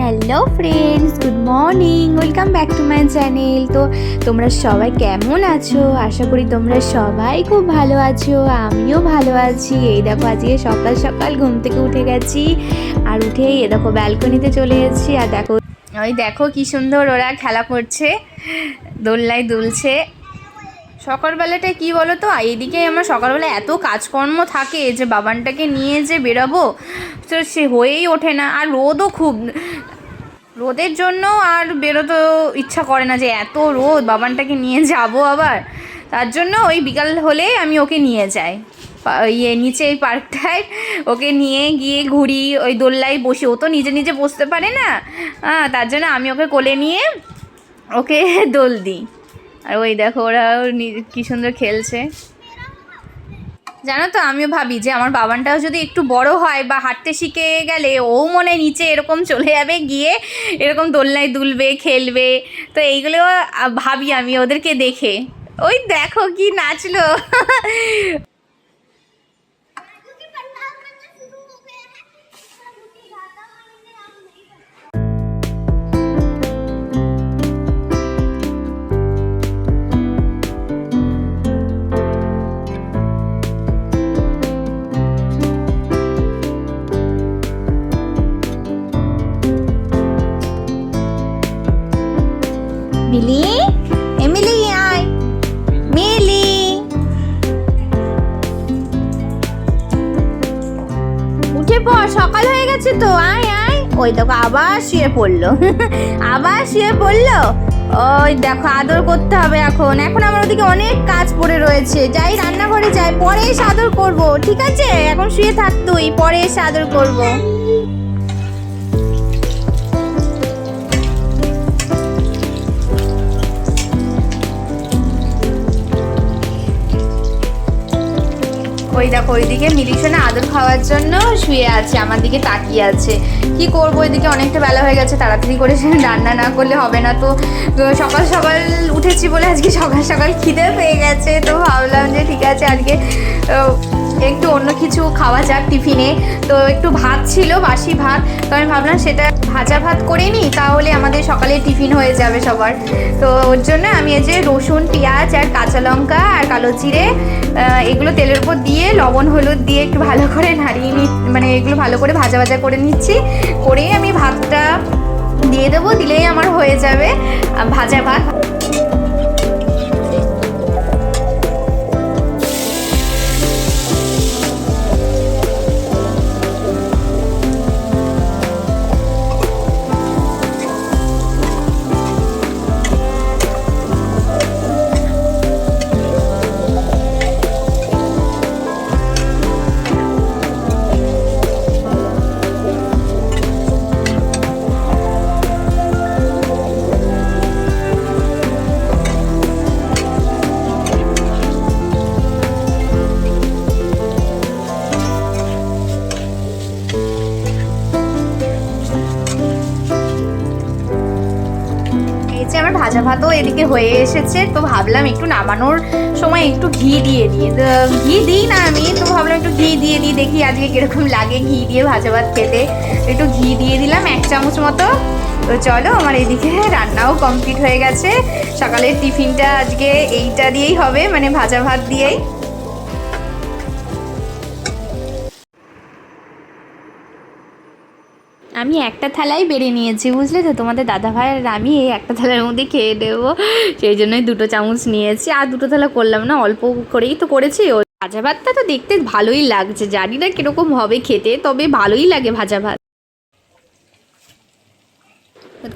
Hello friends, good morning, welcome back to my channel. তো তোমরা সবাই কেমন আছো? আশা করি তোমরা সবাই খুব ভালো আছো, আমিও ভালো আছি। এই দেখো আজকে সকাল সকাল ঘুম থেকে উঠে গেছি, আর উঠেই এ দেখো ব্যালকনিতে চলে এসেছি। আর দেখো ওই দেখো কি সুন্দর ওরা খেলা করছে, দোলনায় দুলছে। সকালবেলাটায় কী বলো তো, এইদিকে আমার সকালবেলা এত কাজকর্ম থাকে যে বাবানটাকে নিয়ে যে বেরোবো, তো সে হয়েই ওঠে না। আর রোদও খুব, রোদের জন্য আর বেরোতে ইচ্ছা করে না, যে এত রোদ, বাবানটাকে নিয়ে যাব আবার। তার জন্য ওই বিকাল হলে আমি ওকে নিয়ে যাই নিচে এই পার্কটায়, ওকে নিয়ে গিয়ে ঘুরি, ওই দোল্লায় বসি। ও তো নিজে নিজে বসতে পারে না, তার জন্য আমি ওকে কোলে নিয়ে ওকে দোল দিই। আর ওই দেখো ওরা কী সুন্দর খেলছে। জানো তো, আমিও ভাবি যে আমার বাবানটাও যদি একটু বড় হয় বা হাঁটতে শিখে গেলে, ও মনে নিচে এরকম চলে যাবে, গিয়ে এরকম দোলনায় দুলবে, খেলবে। তো এইগুলো ভাবি আমি ওদেরকে দেখে। ওই দেখো কি নাচলো। মিলি, এমিলি আয়, মিলি। উঠে পড়, সকাল হয়ে গেছে তো, আয় আয়। ওই দেখো আবার শুয়ে পড়লো। আবার শুয়ে পড়লো। ওই দেখো আদর করতে হবে এখন। এখন আমার ওদিকে অনেক কাজ পড়ে রয়েছে, যাই রান্নাঘরে যাই, পরে এসে আদর করবো, ঠিক আছে? এখন শুয়ে থাক তুই, পরে এসে আদর করবো। ওই দেখো ওইদিকে মিলিশনে আদর খাওয়ার জন্য শুয়ে আছে, আমার দিকে তাকিয়ে আছে। কি করবো, ওইদিকে অনেকটা বেলা হয়ে গেছে, তাড়াতাড়ি করে রান্না না করলে হবে না। তো সকাল সকাল উঠেছি বলে আজকে সকাল সকাল খিদে পেয়ে গেছে, তো ভাবলাম যে ঠিক আছে আজকে একটু অন্য কিছু খাওয়া যাক টিফিনে। তো একটু ভাত ছিল, বাসি ভাত, তো আমি ভাবলাম সেটা ভাজা ভাত করে নিই, তাহলে আমাদের সকালে টিফিন হয়ে যাবে সবার। তো ওর জন্য আমি এই যে রসুন, পেঁয়াজ আর কাঁচা লঙ্কা আর কালো জিরে, এগুলো তেলের উপর দিয়ে লবণ হলুদ দিয়ে একটু ভালো করে নাড়িয়ে মানে এগুলো ভালো করে ভাজা ভাজা করে নিচ্ছি। করেই আমি ভাতটা দিয়ে দেবো, দিলেই আমার হয়ে যাবে ভাজা ভাত। আমার ভাজা ভাতও এদিকে হয়ে এসেছে, তো ভাবলাম একটু নামানোর সময় একটু ঘি দিয়ে দিই। ঘি দিই না আমি, তো ভাবলাম একটু ঘি দিয়ে দিই, দেখি আজকে কিরকম লাগে ঘি দিয়ে ভাজা ভাত খেতে। একটু ঘি দিয়ে দিলাম 1 চামচ মতো। তো চলো, আমার এদিকে রান্নাও কমপ্লিট হয়ে গেছে। সকালের টিফিনটা আজকে এইটা দিয়েই হবে, মানে ভাজা ভাত দিয়েই। আমি একটা থালাই বেড়ে নিয়েছি, বুঝলে তো? তোমাদের দাদাভাই আর আমি এই একটা থালার মধ্যে খেয়ে দেবো, সেই জন্যই 2 চামচ নিয়েছি। আর 2 থালা করলাম না, অল্প করেই তো করেছি। ওই ভাজা ভাতটা তো দেখতে ভালোই লাগছে, জানি না কীরকম হবে খেতে, তবে ভালোই লাগে ভাজা ভাত।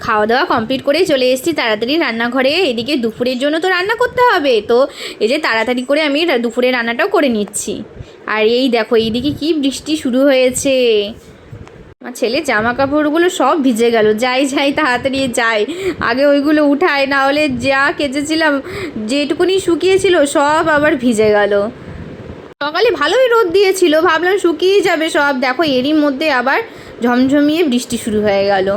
খাওয়া দাওয়া কমপ্লিট করেই চলে এসেছি তাড়াতাড়ি রান্নাঘরে। এদিকে দুপুরের জন্য তো রান্না করতে হবে, তো এই যে তাড়াতাড়ি করে আমি দুপুরের রান্নাটাও করে নিচ্ছি। আর এই দেখো এইদিকে কি বৃষ্টি শুরু হয়েছে, আমার ছেলে জামা কাপড়গুলো সব ভিজে গেল। যাই যাই তাড়াতাড়ি যাই, আগে ওইগুলো উঠায়, না হলে যা কেচেছিলাম যেটুকুনি শুকিয়েছিল সব আবার ভিজে গেল। সকালে ভালোই রোদ দিয়েছিল, ভাবলাম শুকিয়ে যাবে সব, দেখো এরই মধ্যে আবার ঝমঝমিয়ে বৃষ্টি শুরু হয়ে গেল।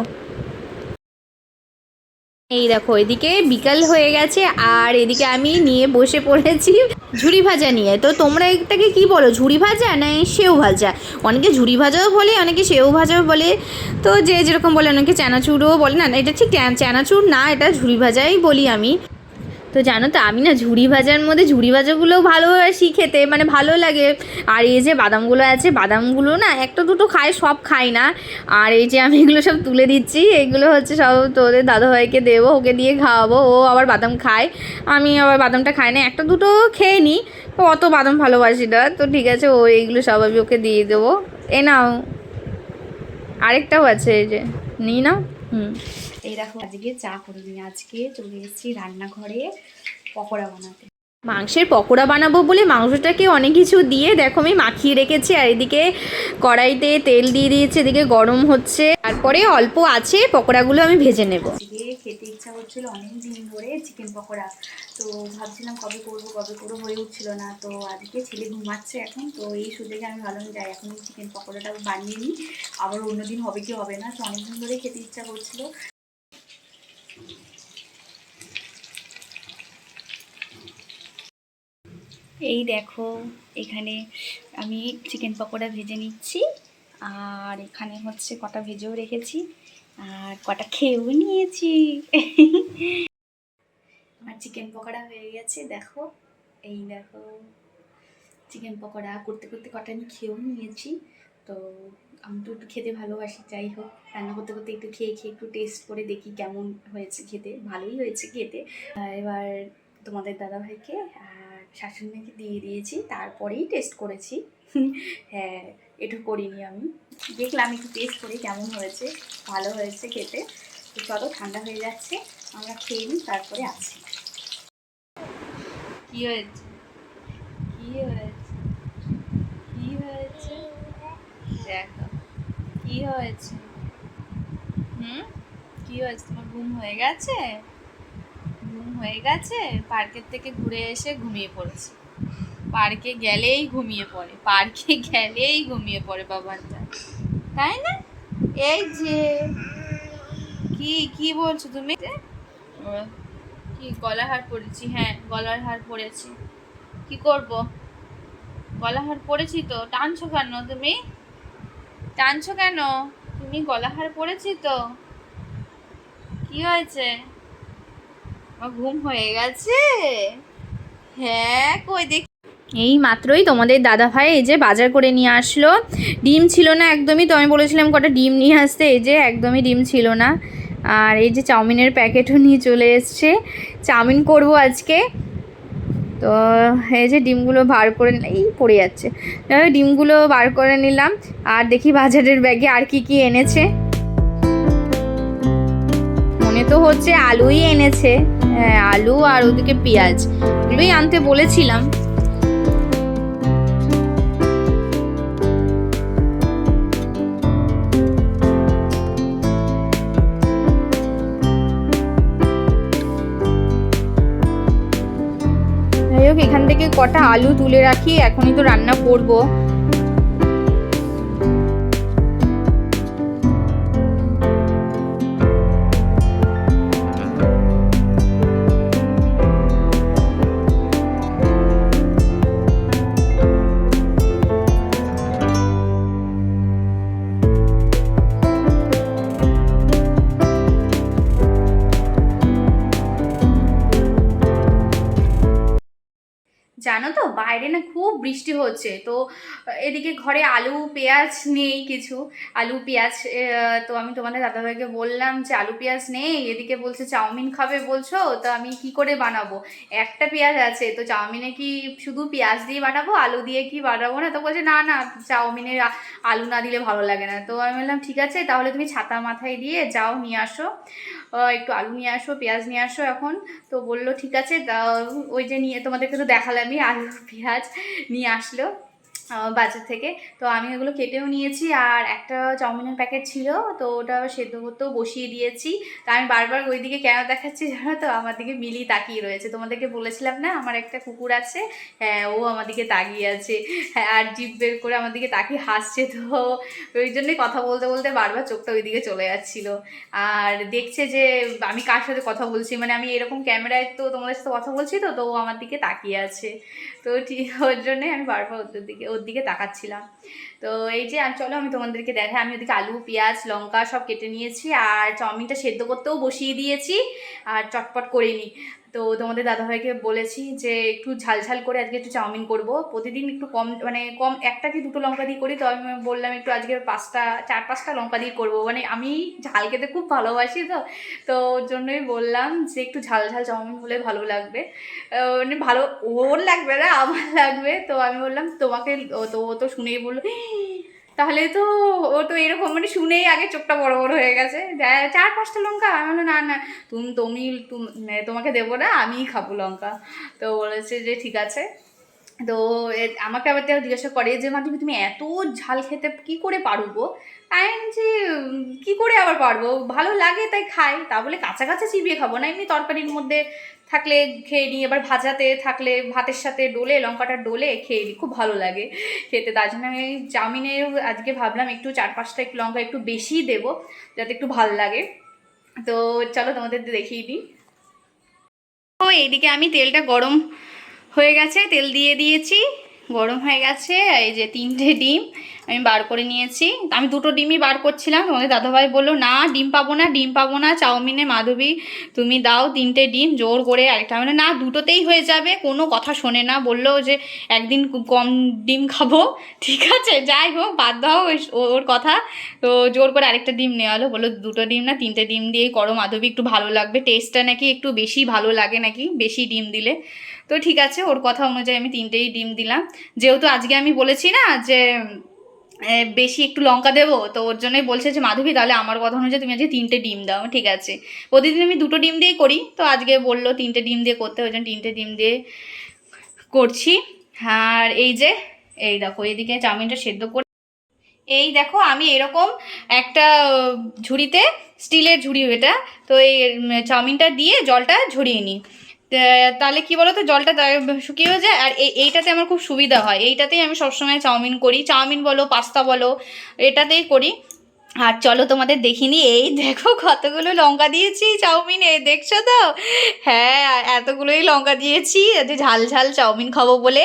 এই দেখো এদিকে বিকাল হয়ে গেছে আর এদিকে আমি নিয়ে বসে পড়েছি ঝুরি ভাজা নিয়ে। তো তোমরা এটাকে কি বলো, ঝুরি ভাজা না সেও ভাজা? অনেকে ঝুরি ভাজাও বলে, অনেকে সেও ভাজাও বলে। তো যে যেরকম বলে, অনেকে চানাচুরও বলে। না এটা ঠিক চানাচুর না, এটা ঝুরি ভাজাই বলি আমি। তো জানো তো আমি না ঝুরি ভাজার মধ্যে ঝুরি ভাজাগুলোও ভালোবাসি খেতে, মানে ভালো লাগে। আর এই যে বাদামগুলো আছে, বাদামগুলো না একটা দুটো খাই, সব খাই না। আর এই যে আমি এগুলো সব তুলে দিচ্ছি, এগুলো হচ্ছে সব তোদের দাদাভাইকে দেবো, ওকে দিয়ে খাওয়াবো। ও আবার বাদাম খায়, আমি আবার বাদামটা খাই না, একটা দুটো খেয়ে নিই। অত বাদাম ভালোবাসি না, তো ঠিক আছে ও এইগুলো সব আমি ওকে দিয়ে দেবো। এ নাও, আরেকটাও আছে, এই যে নিই না। এই দেখো আজকে চা করে নিই, আজকে চলে এসেছি রান্নাঘরে পকোড়া বানাতে। মাংসের পকোড়া বানাবো বলে মাংসটাকে অনেক কিছু দিয়ে দেখো আমি মাখিয়ে রেখেছি। আর এদিকে কড়াইতে তেল দিয়ে দিয়েছি, এদিকে গরম হচ্ছে, তারপরে অল্প আছে পকোড়াগুলো আমি ভেজে নেব। আজকে খেতে ইচ্ছা হচ্ছিল অনেক দিন ধরে চিকেন পকোড়া, তো ভাবছিলাম কবে করবো হয়ে উঠছিল না। তো আজকে ছেলে ঘুমাচ্ছে এখন, তো এই সুযোগে আমি ভালো যাই এখন চিকেন পকোড়াটা বানিয়ে নিই, আবার অন্যদিন হবে কি হবে না। তো অনেকদিন ধরে খেতে ইচ্ছা করছিল। এই দেখো এখানে আমি চিকেন পকোড়া ভেজে নিচ্ছি, আর এখানে হচ্ছে কটা ভেজেও রেখেছি আর কটা খেয়েও নিয়েছি। আমার চিকেন পকোড়া হয়ে গেছে দেখো, এই দেখো চিকেন পকোড়া করতে করতে কটা আমি খেয়েও নিয়েছি। তো আমি তো একটু খেতে ভালোবাসি, যাই হোক রান্না করতে করতে একটু খেয়ে একটু টেস্ট করে দেখি কেমন হয়েছে খেতে। ভালোই হয়েছে খেতে। এবার তোমাদের দাদাভাইকে আর শাশুড়ি মাকে দিয়ে দিয়েছি, তারপরেই টেস্ট করেছি। হ্যাঁ, একটু করিনি আমি, দেখলাম একটু টেস্ট করে কেমন হয়েছে, ভালো হয়েছে খেতে। তো চলো ঠান্ডা হয়ে যাচ্ছে, আমরা খেয়ে নিই, তারপরে আসি। কী হয়েছে, কী হয়েছে, কী হয়েছে দেখো, কী হয়েছে? কী হয়েছে? তোমার ঘুম হয়ে গেছে? ঘুম হয়ে গেছে? পার্কের থেকে ঘুরে এসে ঘুমিয়ে পড়েছে। পার্কে গেলেই ঘুমিয়ে পড়ে, পার্কে গেলেই ঘুমিয়ে পড়ে বাবাটা, তাই না? এই যে কি কি বলছো তুমি? কি গলার হার পরেছি? হ্যাঁ গলার হার পরেছি, কি করব? গলা হার পরেছি তো, টানছো কেন তুমি? টানছো কেন তুমি? গলা হার পরেছি তো, কি হয়েছে? আমার ঘুম হয়ে গেছে? হ্যাঁ কই দেখি। এই মাত্রই তোমাদের দাদাভাই এই যে বাজার করে নিয়ে আসলো। ডিম ছিল না একদমই, তো আমি বলেছিলাম কটা ডিম নিয়ে আসতে, এই যে একদমই ডিম ছিল না। আর এই যে চাউমিনের প্যাকেটও নিয়ে চলে এসছে, চাউমিন করব আজকে। তো এই যে ডিমগুলো বার করে এই পড়ে যাচ্ছে, ডিমগুলো বার করে নিলাম। আর দেখি বাজারের ব্যাগে আর কি কি এনেছে। মনে তো হচ্ছে আলুই এনেছে, হ্যাঁ আলু আর ওদিকে পেঁয়াজ, এগুলোই আনতে বলেছিলাম। যাই হোক এখান থেকে কটা আলু তুলে রাখি, এখনই তো রান্না করব। জানো তো বাইরে না খুব বৃষ্টি হচ্ছে, তো এদিকে ঘরে আলু পেঁয়াজ নেই কিছু, আলু পেঁয়াজ। তো আমি তোমাদের দাদাভাইকে বললাম যে আলু পেঁয়াজ নেই, এদিকে বলছে চাউমিন খাবে বলছো, তো আমি কি করে বানাবো? একটা পেঁয়াজ আছে, তো চাউমিনে কি শুধু পেঁয়াজ দিয়ে বানাবো, আলু দিয়ে কি বানাবো না? তো বলছে না না, চাউমিনের আলু না দিলে ভালো লাগে না। তো আমি বললাম ঠিক আছে তাহলে তুমি ছাতা মাথায় দিয়ে যাও, নিয়ে আসো একটু আলু নিয়ে আসো, পেঁয়াজ নিয়ে আসো এখন। তো বললো ঠিক আছে, ওই যে নিয়ে তোমাদেরকে তো দেখালামই, আলু পেঁয়াজ নিয়ে আসলো। বাজার থেকে। তো আমি ওগুলো কেটেও নিয়েছি, আর একটা চাউমিনের প্যাকেট ছিল, তো ওটা সেদ্ধ করতেও বসিয়ে দিয়েছি। তো আমি বারবার ওই দিকে কেন দেখাচ্ছি জানো তো, আমার দিকে মিলি তাকিয়ে রয়েছে। তোমাদেরকে বলেছিলাম না আমার একটা কুকুর আছে, হ্যাঁ ও আমার দিকে তাকিয়ে আছে, হ্যাঁ আর জিভ বের করে আমার দিকে তাকিয়ে হাসছে। তো ওই জন্যই কথা বলতে বলতে বারবার চোখটা ওই দিকে চলে যাচ্ছিলো, আর দেখছে যে আমি কার সাথে কথা বলছি, মানে আমি এরকম ক্যামেরায় তো তোমাদের সাথে কথা বলছি, তো ও আমার দিকে তাকিয়ে আছে। তো ঠিক ওর জন্যই আমি বারবার ওর দিকে তাকাচ্ছিলাম। তো এই যে চলো আমি তোমাদেরকে দেখাই, আমি ওদিকে আলু পেঁয়াজ লঙ্কা সব কেটে নিয়েছি, আর চাউমিনটা সেদ্ধ করতেও বসিয়ে দিয়েছি, আর চটপট করে নিই। তো তোমাদের দাদাভাইকে বলেছি যে একটু ঝাল ঝাল করে আজকে একটু চাউমিন করব, প্রতিদিন একটু কম মানে কম একটা কি দুটো লঙ্কা দিয়ে করি, তো আমি বললাম একটু আজকে 4-5টা লঙ্কা দিয়ে করবো, মানে আমি ঝাল খেতে খুব ভালোবাসি। তো ওর জন্যই বললাম যে একটু ঝাল ঝাল চাউমিন হলে ভালো লাগবে, মানে ভালো ওর লাগবে না আমার লাগবে। তো আমি বললাম তোমাকে, ও তো শুনেই বললো তাহলে তো, ও তো এরকম মানে শুনেই আগে চোখটা বড় বড় হয়ে গেছে, 4-5টা লঙ্কা। আমি বললাম না না তোমাকে দেবো না, আমিই খাবো লঙ্কা। তো বলেছে যে ঠিক আছে। তো আমাকে আবার জিজ্ঞাসা করে যে মা তুমি এত ঝাল খেতে কি করে পারো গো? আমি যে কী করে আবার পারবো, ভালো লাগে তাই খাই, তা বলে কাঁচা কাঁচা চিবিয়ে খাবো না, এমনি তরকারির মধ্যে থাকলে খেয়ে নিই, এবার ভাজাতে থাকলে ভাতের সাথে ডোলে লঙ্কাটা ডোলে খেয়ে নিই, খুব ভালো লাগে খেতে। তার জন্য আমি চাউমিনে আজকে ভাবলাম একটু 4-5টা একটু লঙ্কা একটু বেশিই দেবো, যাতে একটু ভালো লাগে। তো চলো তোমাদের দেখিয়ে দিই। তো এইদিকে আমি তেলটা গরম হয়ে গেছে, তেল দিয়ে দিয়েছি, গরম হয়ে গেছে। এই যে 3টে ডিম আমি বার করে নিয়েছি, আমি 2টো ডিমই বার করছিলাম, তোমাদের দাদাভাই বললো না ডিম পাবো না চাউমিনে মাধবী তুমি দাও 3টে ডিম জোর করে। আরেকটা মানে না 2টোতেই হয়ে যাবে, কোনো কথা শোনে না, বললো যে একদিন কম ডিম খাবো, ঠিক আছে যাই হোক বাদ দাও ওর কথা। তো জোর করে আরেকটা ডিম নেওয়া হলো, বললো 2টো ডিম না 3টে ডিম দিয়েই করো মাধবী, একটু ভালো লাগবে, টেস্টটা নাকি একটু বেশি ভালো লাগে নাকি বেশি ডিম দিলে। তো ঠিক আছে ওর কথা অনুযায়ী আমি 3টেই ডিম দিলাম, যেহেতু আজকে আমি বলেছি না যে বেশি একটু লঙ্কা দেবো, তো ওর জন্যই বলছে যে মাধবী তাহলে আমার কথা অনুযায়ী তুমি আজকে 3টে ডিম দাও। ঠিক আছে, প্রতিদিন আমি 2টো ডিম দিয়েই করি, তো আজকে বললো 3টে ডিম দিয়ে করতে, ওই জন্য 3টে ডিম দিয়ে করছি। আর এই দেখো এদিকে চাউমিনটা সেদ্ধ করে, এই দেখো আমি এরকম একটা ঝুড়িতে, স্টিলের ঝুড়ি এটা, তো এই চাউমিনটা দিয়ে জলটা ঝরিয়ে নিই, তাহলে কি বলো তো জলটা শুকিয়ে যায়, আর এইটাতে আমার খুব সুবিধা হয়, এইটাতেই আমি সবসময় চাউমিন করি, চাউমিন বলো পাস্তা বলো এটাতেই করি। আর চলো তোমাদের দেখিনি, এই দেখো কতগুলো লঙ্কা দিয়েছি চাউমিনে, দেখছো তো? হ্যাঁ এতগুলোই লঙ্কা দিয়েছি, যে ঝাল ঝাল চাউমিন খাবো বলে।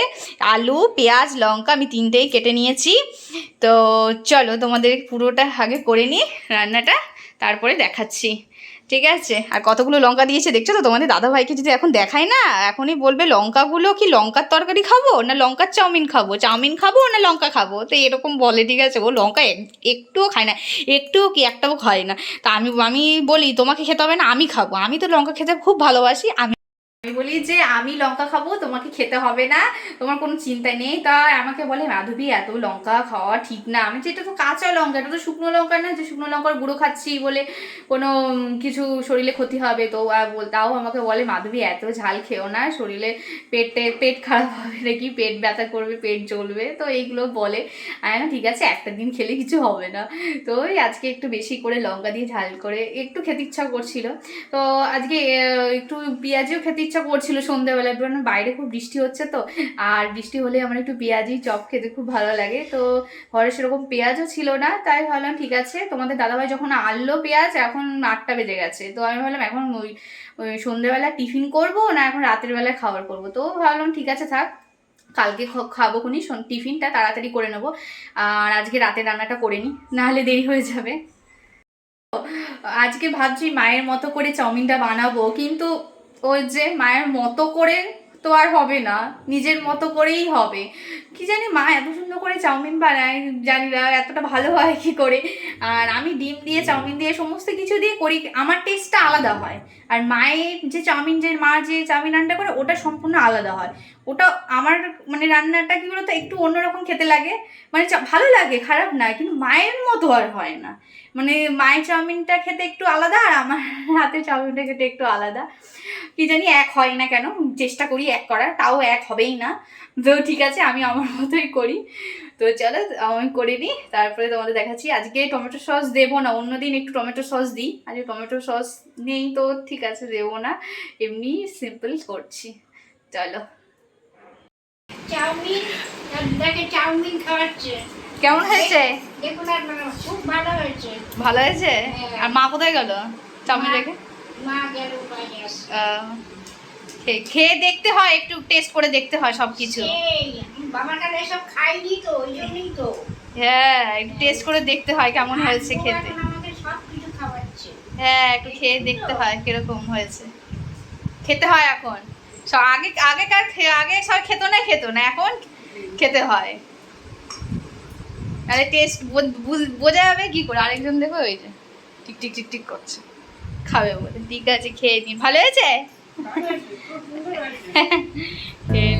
আলু পেঁয়াজ লঙ্কা আমি 3টেই কেটে নিয়েছি। তো চলো তোমাদের পুরোটা আগে করে নিই রান্নাটা, তারপরে দেখাচ্ছি, ঠিক আছে? আর কতগুলো লঙ্কা দিয়েছে দেখছো তো? তোমাদের দাদাভাইকে যদি এখন দেখাই না, এখনই বলবে লঙ্কাগুলো কি লঙ্কার তরকারি খাবো না লঙ্কার চাউমিন খাবো, চাউমিন খাবো না লঙ্কা খাবো, তো এরকম বলে, ঠিক আছে? ও লঙ্কা একটুও খায় না, একটুও কি একটাও খায় না। তা আমি বলি তোমাকে খেতে হবে না, আমি খাবো, আমি তো লঙ্কা খেতে খুব ভালোবাসি, আমি বলি যে আমি লঙ্কা খাবো তোমাকে খেতে হবে না, তোমার কোনো চিন্তা নেই। তা আমাকে বলে মাধবী এত লঙ্কা খাওয়া ঠিক না। আমি যে এটা তো কাঁচা লঙ্কা, এটা তো শুকনো লঙ্কা না যে শুকনো লঙ্কার গুঁড়ো খাচ্ছি বলে কোনো কিছু শরীরে ক্ষতি হবে। তো তাও আমাকে বলে মাধবী এত ঝাল খেও না, শরীরে পেট খারাপ হবে নাকি, পেট ব্যথা করবে, পেট জ্বলবে, তো এইগুলো বলে। আমি না ঠিক আছে একটা দিন খেলে কিছু হবে না। তো ওই আজকে একটু বেশি করে লঙ্কা দিয়ে ঝাল করে একটু খেতে ইচ্ছা করছিল, তো আজকে একটু পেঁয়াজিও খেতে ইচ্ছা করছিল সন্ধ্যাবেলায়, বাইরে খুব বৃষ্টি হচ্ছে তো, আর বৃষ্টি হলে আমার একটু পেঁয়াজি চপ খেতে খুব ভালো লাগে। তো ঘরে সেরকম পেঁয়াজও ছিল না, তাই ভাবলাম ঠিক আছে তোমাদের দাদাভাই যখন আনলো পেঁয়াজ, এখন 8টা বেজে গেছে, তো আমি ভাবলাম এখন ওই সন্ধ্যেবেলা টিফিন করব না এখন রাতের বেলায় খাবার করব। তো ভাবলাম ঠিক আছে থাক, কালকে খাবো খুনি, টিফিনটা তাড়াতাড়ি করে নেবো, আর আজকে রাতের রান্নাটা করে নিই, নাহলে দেরি হয়ে যাবে। আজকে ভাবছি মায়ের মতো করে চাউমিনটা বানাবো, কিন্তু ওই যে মায়ের মতো করে তো আর হবে না, নিজের মতো করেই হবে। কি জানি মা এত সুন্দর করে চাউমিন বানায়, জানি না এতটা ভালো হয় কি করে। আর আমি ডিম দিয়ে চাউমিন দিয়ে সমস্ত কিছু দিয়ে করি, আমার টেস্টটা আলাদা হয়। আর মায়ের যে মা যে চাউমিন রান্না করে ওটা সম্পূর্ণ আলাদা হয়। ওটা আমার মানে রান্নাটা কি বলতো একটু অন্যরকম খেতে লাগে, মানে ভালো লাগে খারাপ না, কিন্তু মায়ের মতো আর হয় না। মানে মায়ের চাউমিনটা খেতে একটু আলাদা, আর আমার হাতের চাউমিনটা খেতে একটু আলাদা, কি জানি এক হয় না কেন, চেষ্টা করি এক করার, তাও এক হবেই না। তো ঠিক আছে আমি আমার আমার মতোই করি। তো চলো আমি করে নিই, তারপরে তোমাদের দেখাচ্ছি। আজকে টমেটো সস দেবো না, অন্যদিন একটু টমেটো সস দিই, আজকে টমেটো সস নেই তো ঠিক আছে দেবো না, এমনি সিম্পল করছি। চলো। চাউমিন, দেখে চাউমিন খাওয়াচ্ছে। কেমন হয়েছে? দেখুন আপনারা, খুব ভালো হয়েছে। ভালো হয়েছে? আর মা কোথায় গেল চাউমিন রেখে? মা গেল বাইরে আসতে। খেয়ে দেখতে হয়, একটু টেস্ট করে দেখতে হয় সব কিছু। এই, বাবার কাছে এসব খাইনি তো, ওই জন্যই তো। হ্যাঁ, একটু টেস্ট করে দেখতে হয় কেমন হয়েছে আর খেতে। এখন আমাকে সব কিছু খাওয়াচ্ছে। হ্যাঁ, একটু খেয়ে দেখতে হয় কিরকম হয়েছে, খেতে হয় এখন। আগে সব খেত না, এখন খেতে হয়। আরে টেস্ট বোঝা যাবে কি করে? আরেকজন দেখো ওই যে টিক টিক টিক টিক করছে, খাবে বলে। ঠিক আছে খেয়ে নি, ভালো হয়েছে? ভালো হয়েছে, খুব সুন্দর হয়েছে। খেয়ে